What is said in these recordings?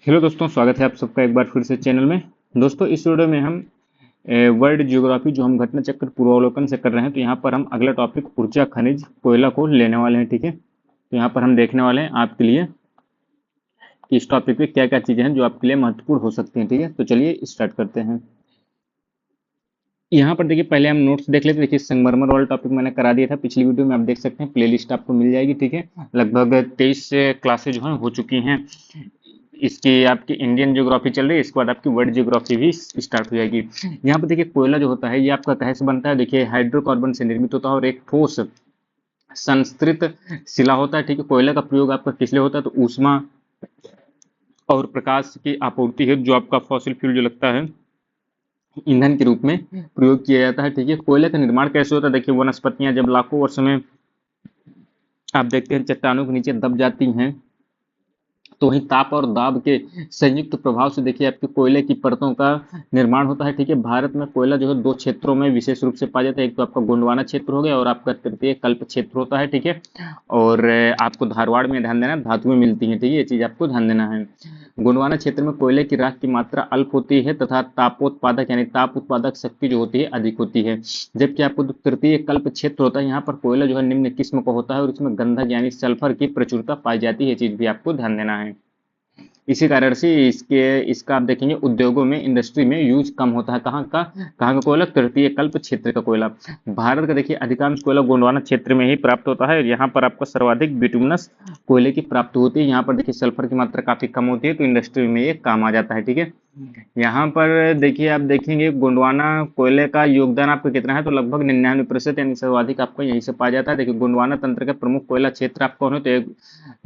Hello दोस्तों, स्वागत है आप सबका एक बार फिर से चैनल में। दोस्तों, इस वीडियो में हम वर्ल्ड ज्योग्राफी जो हम घटना चक्र पूर्वावलोकन से कर रहे हैं, तो यहाँ पर हम अगला टॉपिक ऊर्जा खनिज कोयला को लेने वाले हैं। ठीक है, तो यहाँ पर हम देखने वाले हैं आपके लिए कि इस टॉपिक पे क्या क्या चीजें हैं जो आपके लिए महत्वपूर्ण हो सकती हैं। ठीक है, तो चलिए स्टार्ट करते हैं। यहाँ पर देखिए, पहले हम नोट्स देख लेते हैं। देखिए, संगमरमर वाला टॉपिक मैंने करा दिया था पिछली वीडियो में, आप देख सकते हैं, प्लेलिस्ट आपको मिल जाएगी। ठीक है, लगभग 23 क्लासेज जो हैं हो चुकी हैं। इसकी आपकी इंडियन ज्योग्राफी चल रही है, इसके बाद आपकी वर्ल्ड ज्योग्राफी भी स्टार्ट हो जाएगी। यहाँ पर देखिए, कोयला जो होता है ये आपका कहाँ से बनता है। देखिए, हाइड्रोकार्बन से निर्मित होता है और एक ठोस संस्तृत शिला होता है। ठीक है, कोयला का प्रयोग आपका किस लिए होता है, तो ऊष्मा और प्रकाश की आपूर्ति है, जो आपका फॉसिल फ्यूल जो लगता है ईंधन के रूप में प्रयोग किया जाता है। ठीक है, कोयले का निर्माण कैसे होता है। देखिए, वनस्पतियां जब लाखों वर्ष में आप देखते हैं चट्टानों के नीचे दब जाती हैं, तो वहीं ताप और दाब के संयुक्त प्रभाव से देखिए आपके कोयले की परतों का निर्माण होता है। ठीक है, भारत में कोयला जो है दो क्षेत्रों में विशेष रूप से पाया जाता है। एक तो आपका गोंडवाना क्षेत्र हो गया और आपका तृतीय कल्प क्षेत्र होता है। ठीक है, और आपको धारवाड़ में ध्यान देना, धातुएं मिलती हैं। ठीक है, ये चीज आपको ध्यान देना है। गोंडवाना क्षेत्र में कोयले की राख की मात्रा अल्प होती है तथा तापोत्पादक यानी ताप उत्पादक शक्ति जो होती है अधिक होती है। जबकि आपको जो तृतीय कल्प क्षेत्र होता है, यहाँ पर कोयला जो है निम्न किस्म का होता है और इसमें गंधक यानी सल्फर की प्रचुरता पाई जाती है। ये चीज भी आपको ध्यान देना है। इसी कारण से इसका आप देखेंगे उद्योगों में, इंडस्ट्री में यूज कम होता है। कहाँ का कोयला, तृतीय कल्प क्षेत्र का कोयला। भारत का देखिए अधिकांश कोयला गोंडवाना क्षेत्र में ही प्राप्त होता है। यहाँ पर आपको सर्वाधिक बिटुमिनस कोयले की प्राप्ति होती है। यहाँ पर देखिए सल्फर की मात्रा काफी कम होती है, तो इंडस्ट्री में ये काम आ जाता है। ठीक है, यहाँ पर देखिए, आप देखेंगे गोंडवाना कोयले का योगदान आपका कितना है, तो लगभग 99% यानी सर्वाधिक आपको यहीं से पाया जाता है। देखिए, गोंडवाना तंत्र के प्रमुख कोयला क्षेत्र आप कौन हो, तो एक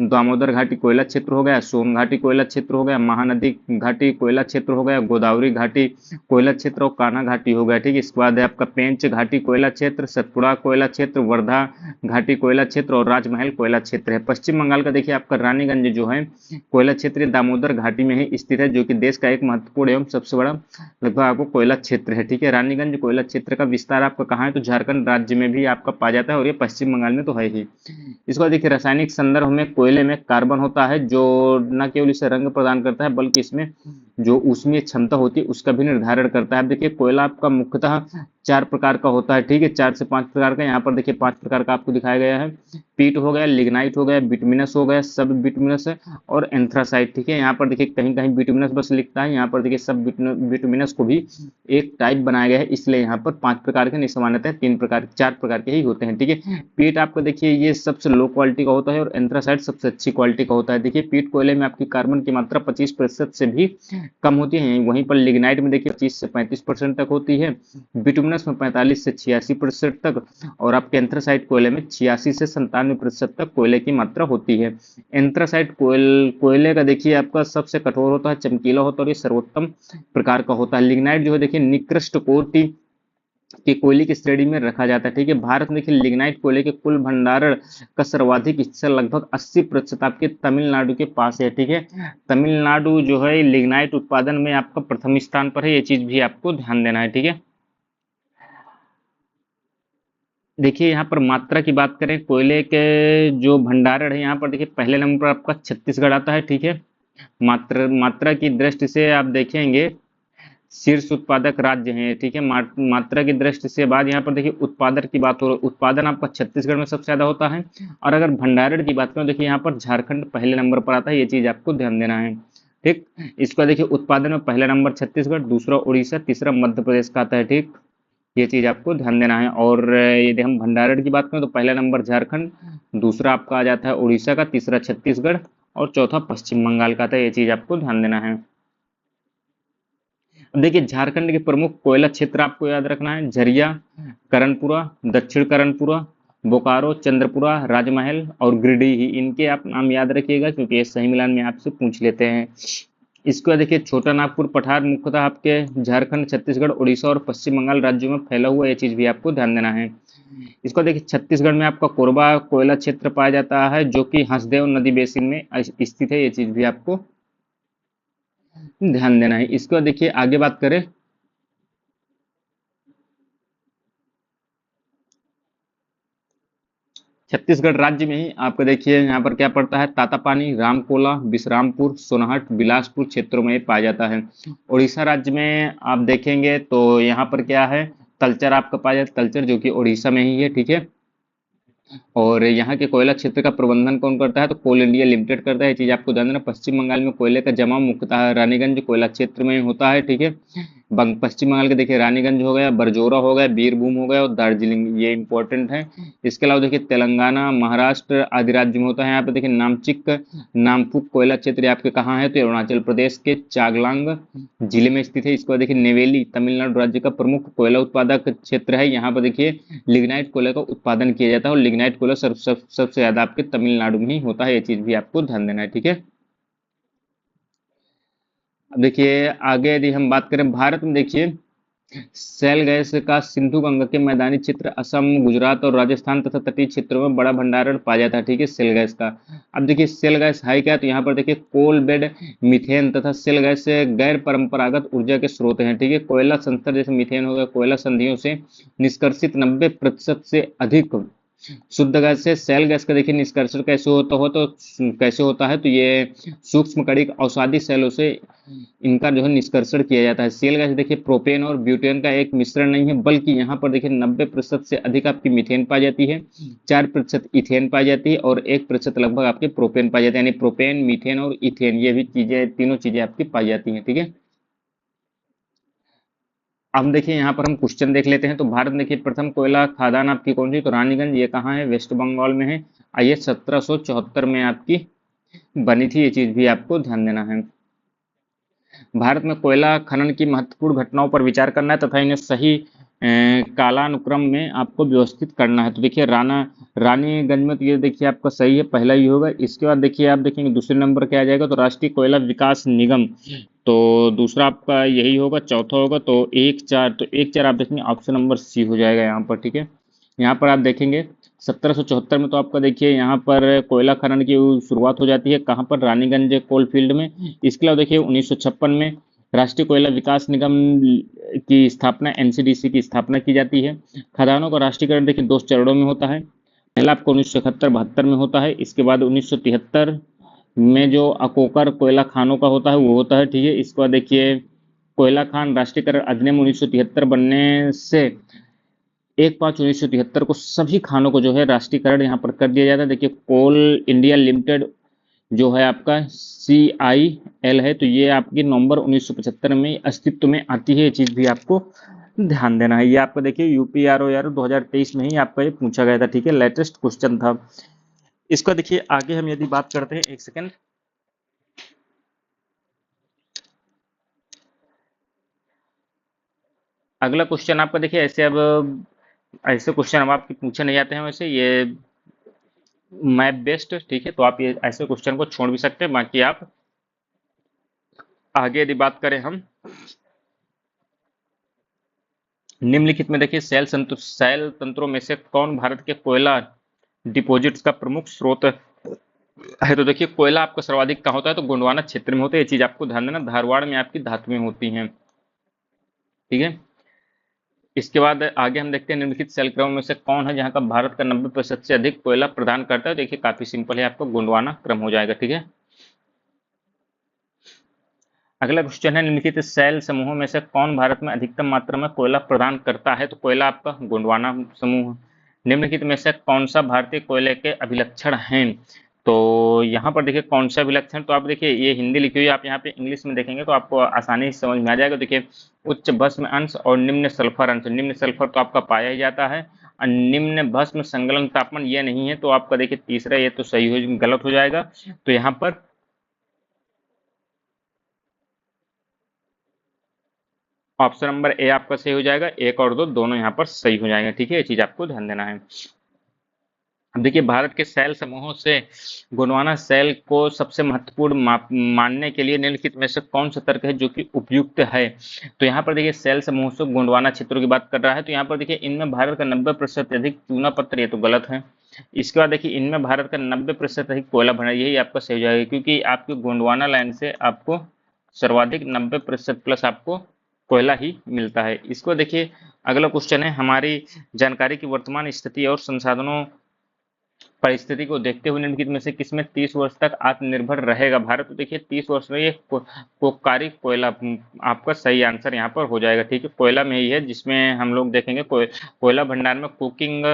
दामोदर घाटी कोयला क्षेत्र हो गया, सोन घाटी कोयला क्षेत्र हो गया, महानदी घाटी कोयला क्षेत्र हो गया, गोदावरी घाटी कोयला क्षेत्र और कान्हा घाटी हो गया। ठीक है, इसके बाद है आपका पेंच घाटी कोयला क्षेत्र, सतपुड़ा कोयला क्षेत्र, वर्धा घाटी कोयला क्षेत्र और राजमहल कोयला क्षेत्र है। पश्चिम बंगाल का देखिए आपका रानीगंज जो है कोयला क्षेत्र दामोदर घाटी में ही स्थित है, जो कि देश का एक महत्वपूर्ण एवं सबसे बड़ा लगभग आपको कोयला क्षेत्र है। ठीक है, रानीगंज कोयला क्षेत्र का विस्तार आपका कहाँ है, तो झारखंड राज्य में भी आपका पाया जाता है और ये पश्चिम बंगाल में तो है ही। इसके बाद देखिए, रासायनिक संदर्भ में कोयले में कार्बन होता है, जो न केवल इसे रंग प्रदान करता है बल्कि इसमें जो ऊष्मीय क्षमता होती है उसका भी निर्धारण करता है। अब देखिए, कोयला आपका मुख्यतः 4 प्रकार का होता है। ठीक है, 4 से 5 प्रकार का। यहाँ पर देखिए 5 प्रकार का आपको दिखाया गया है। पीट हो गया, लिग्नाइट हो गया, बिटुमिनस हो गया, सब बिटुमिनस है और एंथ्रासाइट। ठीक है, यहाँ पर देखिए कहीं कहीं बिटुमिनस बस लिखता है, यहाँ पर देखिए सब बिटुमिनस को भी एक टाइप बनाया गया है, इसलिए यहाँ पर 5 प्रकार के नहीं, सामान्यतः 3 प्रकार 4 प्रकार के ही होते हैं। ठीक है, पीट आपको देखिए ये सबसे लो क्वालिटी का होता है और एंथ्रासाइट सबसे अच्छी क्वालिटी का होता है। देखिए, पीट कोयले में आपकी कार्बन की मात्रा 25% से भी कम होती है। वहीं पर लिग्नाइट में देखिए 25 से 35% तक होती है, बिटुमिनस में 45 से 86% तक और आपके एंथ्रासाइट कोयले में 86 से 97% तक कोयले की मात्रा होती है। एंथ्रासाइट कोयले का देखिए आपका सबसे कठोर होता है, चमकीला होता है और ये सर्वोत्तम प्रकार का होता है। लिग्नाइट जो है देखिए निकृष्ट कोटि के कोयले की श्रेणी में रखा जाता है। ठीक है, भारत में देखिए लिग्नाइट कोयले के कुल भंडारण का सर्वाधिक हिस्सा लगभग 80% आपके तमिलनाडु के पास है। ठीक है, तमिलनाडु जो है लिग्नाइट उत्पादन में आपका प्रथम स्थान पर है, ये चीज भी आपको ध्यान देना है। ठीक है, देखिए यहाँ पर मात्रा की बात करें कोयले के जो भंडारण है, यहाँ पर देखिए पहले नंबर पर आपका छत्तीसगढ़ आता है। ठीक है, मात्रा मात्रा की दृष्टि से आप देखेंगे शीर्ष उत्पादक राज्य हैं। ठीक है, मात्रा की दृष्टि से बाद यहाँ पर देखिए उत्पादन की बात हो, उत्पादन आपका छत्तीसगढ़ में सबसे ज्यादा होता है। और अगर भंडारण की बात करें, देखिए यहाँ पर झारखंड पहले नंबर पर आता है, ये चीज आपको ध्यान देना है। ठीक, इसका देखिए उत्पादन में पहला नंबर छत्तीसगढ़, दूसरा उड़ीसा, तीसरा मध्य प्रदेश का आता है। ठीक, ये चीज आपको ध्यान देना है। और यदि हम भंडारण की बात करें तो पहला नंबर झारखंड, दूसरा आपका आ जाता है उड़ीसा का, तीसरा छत्तीसगढ़ और चौथा पश्चिम बंगाल का आता है। ये चीज आपको ध्यान देना है। अब देखिए, झारखंड के प्रमुख कोयला क्षेत्र आपको याद रखना है, झरिया, करणपुरा, दक्षिण करणपुरा, बोकारो, चंद्रपुरा, राजमहल और गिरिडीह। इनके आप नाम याद रखिएगा क्योंकि ये सही मिलान में आपसे पूछ लेते हैं। इसके बाद देखिए छोटा नागपुर पठार मुख्यतः आपके झारखंड, छत्तीसगढ़, उड़ीसा और पश्चिम बंगाल राज्यों में फैला हुआ, ये चीज भी आपको ध्यान देना है। इसको देखिए छत्तीसगढ़ में आपका कोरबा कोयला क्षेत्र पाया जाता है, जो कि हंसदेव नदी बेसिन में स्थित है, ये चीज भी आपको ध्यान देना है। इसके बाद देखिए आगे बात करें, छत्तीसगढ़ राज्य में ही आपको देखिए यहाँ पर क्या पड़ता है, तातापानी, रामकोला, विश्रामपुर, सोनहट, बिलासपुर क्षेत्रों में पाया जाता है। उड़ीसा राज्य में आप देखेंगे तो यहाँ पर क्या है, तलचर आपका पाया जाता है, तलचर जो कि उड़ीसा में ही है, ठीक है। और यहाँ के कोयला क्षेत्र का प्रबंधन कौन करता है, तो कोल इंडिया लिमिटेड करता है। ये चीज आपको ध्यान देना। पश्चिम बंगाल में कोयले का जमाव मुख्यतः रानीगंज कोयला क्षेत्र में होता है, ठीक है। पश्चिम बंगाल के देखिए रानीगंज हो गया, बरजोरा हो गया, बीरभूम हो गया और दार्जिलिंग, ये इंपॉर्टेंट है। इसके अलावा देखिए तेलंगाना, महाराष्ट्र आदि राज्य में होता है। यहाँ पे देखिए नामचिक, नामपुक कोयला क्षेत्र ये आपके कहाँ है, तो ये अरुणाचल प्रदेश के चांगलांग जिले में स्थित है। इसके बाद देखिए नेवेली तमिलनाडु राज्य का प्रमुख कोयला उत्पादक क्षेत्र है। यहाँ पर देखिए लिग्नाइट कोयला का उत्पादन किया जाता है और लिग्नाइट कोयला सबसे ज्यादा आपके तमिलनाडु में ही होता है। ये चीज भी आपको ध्यान देना है, ठीक है। अब देखिए आगे यदि हम बात करें भारत में, देखिए शैल गैस का सिंधु गंगा के मैदानी क्षेत्र, असम, गुजरात और राजस्थान तथा तटीय क्षेत्रों में बड़ा भंडारण पाया जाता है, ठीक है, शेल गैस का। अब देखिए शेल गैस है क्या, तो यहाँ पर देखिए कोल बेड, मीथेन तथा शेल गैस से गैर परंपरागत ऊर्जा के स्रोत हैं, ठीक है। कोयला संस्तर जैसे मीथेन हो गया, कोयला संधियों से निष्कर्षित 90% से अधिक शुद्ध गैस से सेल गैस का देखिए निष्कर्षण कैसे होता है, तो ये सूक्ष्म कणिक औषधि सेलों से इनका जो है निष्कर्षण किया जाता है। सेल गैस देखिए प्रोपेन और ब्यूटेन का एक मिश्रण नहीं है, बल्कि यहाँ पर देखिए 90% से अधिक आपकी मीथेन पाई जाती है, 4% इथेन पाई जाती है और 1% लगभग आपके प्रोपेन पाई जाते हैं। यानी प्रोपेन, मीथेन और इथेन ये भी चीजें, तीनों चीजें आपकी पाई जाती हैं, ठीक है। अब देखिए यहाँ पर हम क्वेश्चन देख लेते हैं। तो भारत में देखिए प्रथम कोयला खदान आपकी कौन सी, तो रानीगंज, ये कहाँ है, वेस्ट बंगाल में है। ये 1774 में आपकी बनी थी, ये चीज भी आपको ध्यान देना है। भारत में कोयला खनन की महत्वपूर्ण घटनाओं पर विचार करना है तथा इन्हें सही कालानुक्रम में आपको व्यवस्थित करना है। तो देखिए रानीगंज में तो ये देखिए आपका सही है, पहला ही होगा। इसके बाद देखिए आप देखेंगे दूसरे नंबर क्या आ जाएगा, तो राष्ट्रीय कोयला विकास निगम, तो दूसरा आपका यही होगा, चौथा होगा। तो 1 4, तो 1 4 आप देखेंगे ऑप्शन नंबर सी हो जाएगा यहाँ पर, ठीक है। यहाँ पर आप देखेंगे 1774 में तो आपका देखिए यहाँ पर कोयला खनन की शुरुआत हो जाती है, कहाँ पर, रानीगंज कोल फील्ड में। इसके अलावा देखिए 1956 में राष्ट्रीय कोयला विकास निगम की स्थापना, एनसीडीसी की स्थापना की जाती है। खदानों का राष्ट्रीयकरण देखिए 2 चरणों में होता है। पहला आपको 1971-72 में होता है। इसके बाद 1973 में जो अकोकर कोयला खानों का होता है वो होता है, ठीक है। इसके बाद देखिए कोयला खान राष्ट्रीयकरण अधिनियम 1973 बनने से 1 5 1973 को सभी खानों को जो है राष्ट्रीयकरण यहाँ पर कर दिया जाता है। देखिए कोल इंडिया लिमिटेड जो है आपका CIL है, तो ये आपकी नवंबर 1975 में अस्तित्व में आती है। ये चीज भी आपको ध्यान देना है। ये आपका देखिए UPRO 2023 में ही आपका ये पूछा गया था, ठीक है, लेटेस्ट क्वेश्चन था। इसका देखिए आगे हम यदि बात करते हैं, एक सेकेंड, अगला क्वेश्चन आपका देखिए ऐसे क्वेश्चन अब आपके पूछे नहीं जाते हैं वैसे, ये मैप बेस्ड, ठीक है, तो आप ये ऐसे क्वेश्चन को छोड़ भी सकते हैं। बाकी आप आगे यदि बात करें हम, निम्नलिखित में देखिए शैल तंत्रों में से कौन भारत के कोयला डिपॉजिट्स का प्रमुख स्रोत है, तो देखिए कोयला आपका सर्वाधिक कहाँ होता है, तो गोंडवाना क्षेत्र में होता है। ये चीज आपको ध्यान देना, धारवाड़ में आपकी धातुएं होती हैं, ठीक है। इसके बाद आगे हम देखते हैं निम्नलिखित शैल क्रम में से कौन है जहां का भारत का 90% से अधिक कोयला प्रदान करता है। देखिए काफी सिंपल है, आपका गोंडवाना क्रम हो जाएगा, ठीक है। अगला क्वेश्चन है निम्नलिखित शैल समूहों में से कौन भारत में अधिकतम मात्रा में कोयला प्रदान करता है, तो कोयला आपका गोंडवाना समूह। निम्नलिखित में से कौन सा भारतीय कोयले के अभिलक्षण हैं, तो यहाँ पर देखिए कौन सा अभिलक्षण, तो आप देखिए ये हिंदी लिखी हुई है, आप यहाँ पे इंग्लिश में देखेंगे तो आपको आसानी से समझ में आ जाएगा। देखिए उच्च भस्म अंश और निम्न सल्फर अंश, निम्न सल्फर तो आपका पाया ही जाता है और निम्न भस्म संगलन तापमान ये नहीं है, तो आपका देखिए तीसरा ये तो सही हो, गलत हो जाएगा। तो यहाँ पर ऑप्शन नंबर ए आपका सही हो जाएगा, 1 और 2 दोनों यहाँ पर सही हो जाएंगे, ठीक है। ये चीज आपको ध्यान देना है। अब देखिए भारत के शैल समूहों से गोंडवाना शैल को सबसे महत्वपूर्ण मानने के लिए निम्नलिखित में से कौन सा तर्क है जो कि उपयुक्त है, तो यहाँ पर देखिए शैल समूह से गोंडवाना क्षेत्रों की बात कर रहा है, तो यहाँ पर देखिए इनमें भारत का 90% अधिक चूना पत्थर, ये तो गलत है। इसके बाद देखिए इनमें भारत का 90% अधिक कोयला भंडार, यही आपका सही हो जाएगा, क्योंकि आपके गोंडवाना लैंड से आपको सर्वाधिक 90% प्लस आपको कोयला ही मिलता है। इसको देखिए अगला क्वेश्चन है, हमारी जानकारी की वर्तमान स्थिति और संसाधनों परिस्थिति को देखते हुए निम्नलिखित में से किसमें 30 वर्ष तक आत्मनिर्भर रहेगा भारत? तो देखिए 30 वर्ष में ये कोकारी कोयला आपका सही आंसर यहाँ पर हो जाएगा। ठीक है, कोयला में ही है जिसमें हम लोग देखेंगे कोयला भंडार में कुकिंग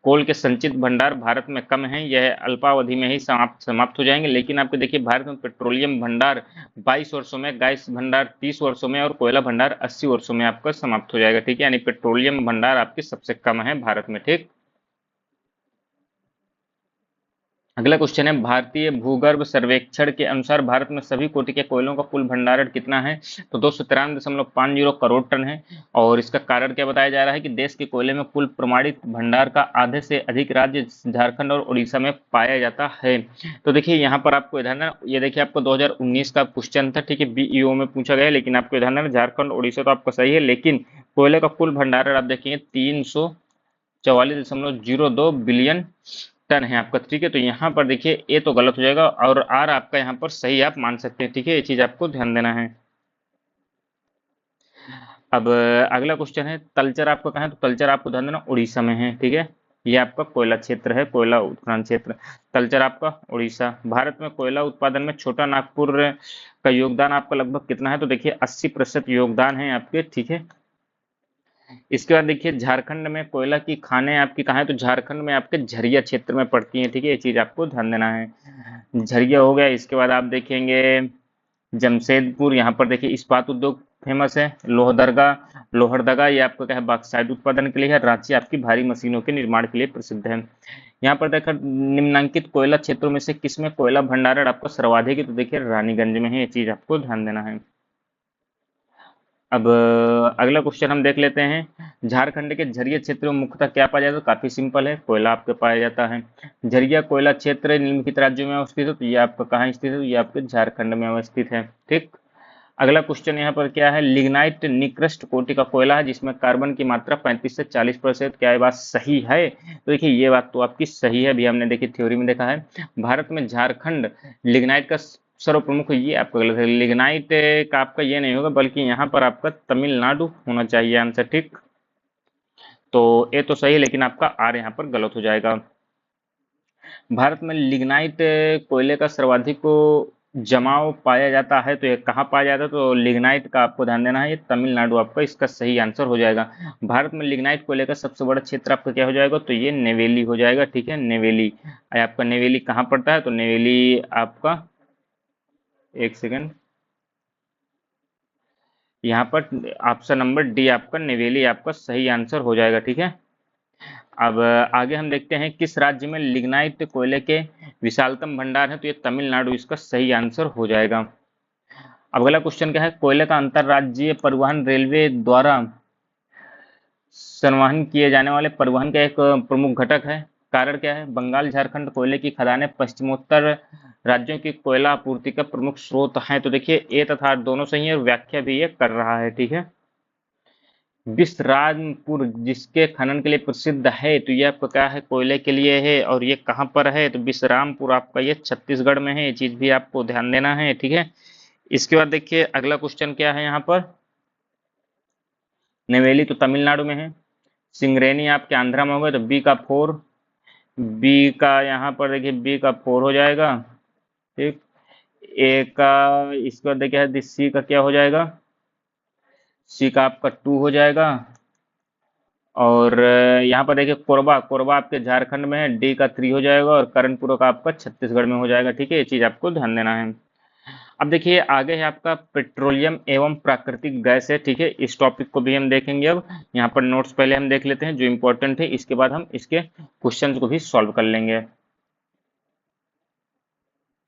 कोल के संचित भंडार भारत में कम है, यह अल्पावधि में ही समाप्त हो जाएंगे। लेकिन आपके देखिए भारत में पेट्रोलियम भंडार 22 वर्षों में, गैस भंडार 30 वर्षों में और कोयला भंडार 80 वर्षों में आपका समाप्त हो जाएगा। ठीक है, यानी पेट्रोलियम भंडार आपके सबसे कम है भारत में। ठीक, अगला क्वेश्चन है, भारतीय भूगर्भ सर्वेक्षण के अनुसार भारत में सभी कोटि के कोयलों का कुल भंडारण कितना है? तो 293.50 करोड़ टन है। और इसका कारण क्या बताया जा रहा है कि देश के कोयले में कुल प्रमाणित भंडार का आधे से अधिक राज्य झारखंड और उड़ीसा में पाया जाता है। तो देखिए यहाँ पर आपको इधर ये देखिए आपको 2019 का क्वेश्चन था। ठीक है, बीईओ में पूछा गया, लेकिन आपको इधर झारखंड उड़ीसा तो आपका सही है, लेकिन कोयले का कुल भंडारण आप देखेंगे 344.02 बिलियन टन है आपका। ठीक है, तो यहाँ पर देखिए ए तो गलत हो जाएगा और आर आपका यहाँ पर सही आप मान सकते हैं। ठीक है, ये चीज आपको ध्यान देना है। अब अगला क्वेश्चन है, तलचर आपका कहाँ है? तो तलचर आपको ध्यान देना उड़ीसा में है। ठीक है, ये आपका कोयला क्षेत्र है, कोयला उत्खनन क्षेत्र। तलचर आपका उड़ीसा। भारत में कोयला उत्पादन में छोटा नागपुर का योगदान आपका लगभग कितना है? तो देखिए 80% योगदान है आपके। ठीक है, इसके बाद देखिए झारखंड में कोयला की खानें आपकी कहाँ है? तो झारखंड में आपके झरिया क्षेत्र में पड़ती हैं। ठीक है, ये चीज आपको ध्यान देना है। झरिया हो गया। इसके बाद आप देखेंगे जमशेदपुर, यहाँ पर देखिए इस्पात उद्योग फेमस है। लोहरदगा ये आपका क्या है? बॉक्साइट उत्पादन के लिए है। रांची आपकी भारी मशीनों के निर्माण के लिए प्रसिद्ध है। यहाँ पर देखकर निम्नलिखित कोयला क्षेत्रों में से किसमें कोयला भंडारण आपका सर्वाधिक है? तो देखिए रानीगंज में है। ये चीज आपको ध्यान देना है। अब अगला क्वेश्चन हम देख लेते हैं, झारखंड के झरिया क्षेत्र में मुख्यतः क्या पाया जाता है? तो काफी सिंपल है, कोयला आपके पाया जाता है। झरिया कोयला क्षेत्र निम्नलिखित राज्यों में अवस्थित है। तो ये आपका कहाँ स्थित है? तो ये आपके झारखंड में अवस्थित है। ठीक, अगला क्वेश्चन यहाँ पर क्या है, लिग्नाइट निकृष्ट कोटि का कोयला है जिसमें कार्बन की मात्रा 35 से 40%। क्या ये बात सही है? तो देखिए ये बात तो आपकी सही है, अभी हमने देखी थ्योरी में देखा है। भारत में झारखंड लिग्नाइट का सर्व प्रमुख, ये आपका गलत है। लिग्नाइट का आपका ये नहीं होगा, बल्कि यहाँ पर आपका तमिलनाडु होना चाहिए आंसर। ठीक, तो ये तो सही है, लेकिन आपका आर यहाँ पर गलत हो जाएगा। भारत में लिग्नाइट कोयले का सर्वाधिक जमाव पाया जाता है, तो ये कहाँ पाया जाता है? तो लिग्नाइट का आपको ध्यान देना है, ये तमिलनाडु आपका इसका सही आंसर हो जाएगा। भारत में लिग्नाइट कोयले का सबसे बड़ा क्षेत्र आपका क्या हो जाएगा? तो ये नेवेली हो जाएगा। ठीक है, नेवेली आपका, नेवेली कहाँ पड़ता है? तो नेवेली आपका, एक सेकंड, यहाँ पर ऑप्शन नंबर डी आपका नेवेली आपका सही आंसर हो जाएगा। ठीक है, अब आगे हम देखते हैं किस राज्य में लिग्नाइट कोयले के विशालतम भंडार है? तो ये तमिलनाडु इसका सही आंसर हो जाएगा। अब अगला क्वेश्चन क्या है, कोयले का अंतरराज्यीय परिवहन रेलवे द्वारा संवहन किए जाने वाले परिवहन का एक प्रमुख घटक है। कारण क्या है? बंगाल झारखंड कोयले की खदानें पश्चिमोत्तर राज्यों की कोयला आपूर्ति का प्रमुख स्रोत हैं। तो देखिए ए तथा आर दोनों सही है और व्याख्या भी ये कर रहा है। ठीक है, बिसरामपुर जिसके खनन के लिए प्रसिद्ध है, तो ये आपका क्या है? कोयले के लिए है। और ये कहाँ पर है? तो बिसरामपुर आपका ये छत्तीसगढ़ में है। ये चीज भी आपको ध्यान देना है। ठीक है, इसके बाद देखिए अगला क्वेश्चन क्या है यहाँ पर, नेवेली तो तमिलनाडु में है, सिंगरेनी आपके आंध्रा में होगा, तो बी का 4, बी का यहाँ पर देखिए बी का 4 हो जाएगा। ठीक, ए का, इसके बाद देखिए सी का क्या हो जाएगा? सी का आपका 2 हो जाएगा। और यहाँ पर देखिए कोरबा, कोरबा आपके झारखंड में है, डी का 3 हो जाएगा। और करणपुर का आपका छत्तीसगढ़ में हो जाएगा। ठीक है, ये चीज आपको ध्यान देना है। अब देखिए आगे है आपका पेट्रोलियम एवं प्राकृतिक गैस है। ठीक है, इस टॉपिक को भी हम देखेंगे। अब यहाँ पर नोट्स पहले हम देख लेते हैं जो इंपॉर्टेंट है, इसके बाद हम इसके क्वेश्चंस को भी सॉल्व कर लेंगे।